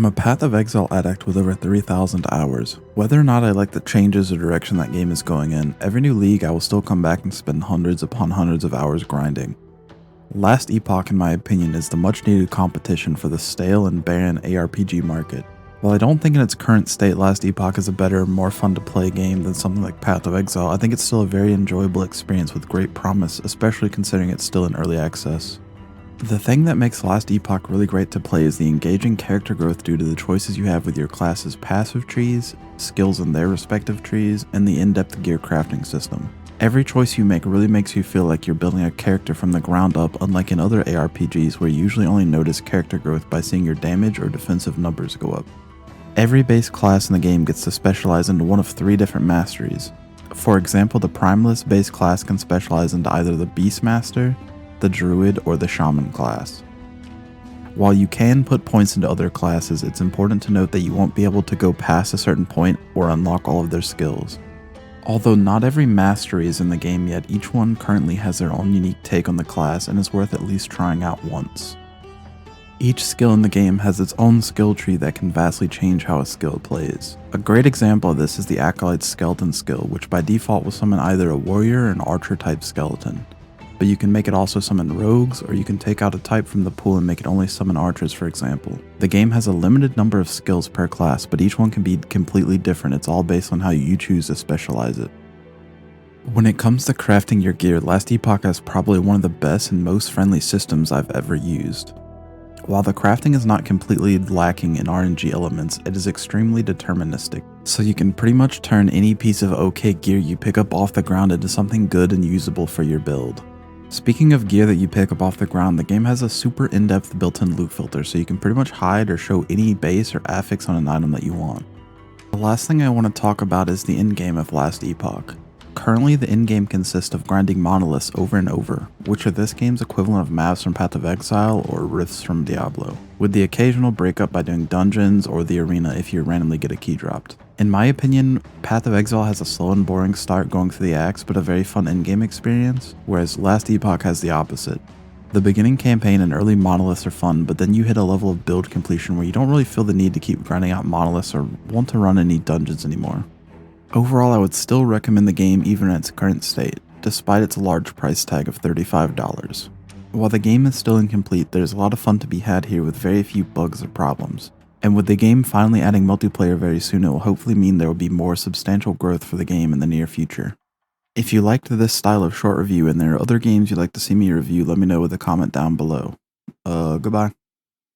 I'm a Path of Exile addict with over 3,000 hours. Whether or not I like the changes or direction that game is going in, every new league I will still come back and spend hundreds upon hundreds of hours grinding. Last Epoch, in my opinion, is the much needed competition for the stale and barren ARPG market. While I don't think in its current state Last Epoch is a better, more fun to play game than something like Path of Exile, I think it's still a very enjoyable experience with great promise, especially considering it's still in early access. The thing that makes Last Epoch really great to play is the engaging character growth due to the choices you have with your class's passive trees, skills in their respective trees, and the in-depth gear crafting system. Every choice you make really makes you feel like you're building a character from the ground up, unlike in other ARPGs where you usually only notice character growth by seeing your damage or defensive numbers go up. Every base class in the game gets to specialize into one of 3 different masteries. For example, the Primalist base class can specialize into either the Beastmaster, the Druid, or the Shaman class. While you can put points into other classes, it's important to note that you won't be able to go past a certain point or unlock all of their skills. Although not every mastery is in the game yet, each one currently has their own unique take on the class and is worth at least trying out once. Each skill in the game has its own skill tree that can vastly change how a skill plays. A great example of this is the Acolyte's skeleton skill, which by default will summon either a warrior or an archer type skeleton. But you can make it also summon rogues, or you can take out a type from the pool and make it only summon archers, for example. The game has a limited number of skills per class, but each one can be completely different. It's all based on how you choose to specialize it. When it comes to crafting your gear, Last Epoch has probably one of the best and most friendly systems I've ever used. While the crafting is not completely lacking in RNG elements, it is extremely deterministic, so you can pretty much turn any piece of okay gear you pick up off the ground into something good and usable for your build. Speaking of gear that you pick up off the ground, the game has a super in-depth built-in loot filter, so you can pretty much hide or show any base or affix on an item that you want. The last thing I want to talk about is the endgame of Last Epoch. Currently, the endgame consists of grinding monoliths over and over, which are this game's equivalent of maps from Path of Exile or rifts from Diablo, with the occasional breakup by doing dungeons or the arena if you randomly get a key dropped. In my opinion, Path of Exile has a slow and boring start going through the acts, but a very fun endgame experience, whereas Last Epoch has the opposite. The beginning campaign and early monoliths are fun, but then you hit a level of build completion where you don't really feel the need to keep grinding out monoliths or want to run any dungeons anymore. Overall, I would still recommend the game even in its current state, despite its large price tag of $35. While the game is still incomplete, there's a lot of fun to be had here with very few bugs or problems. And with the game finally adding multiplayer very soon, it will hopefully mean there will be more substantial growth for the game in the near future. If you liked this style of short review and there are other games you'd like to see me review, let me know with a comment down below. Goodbye.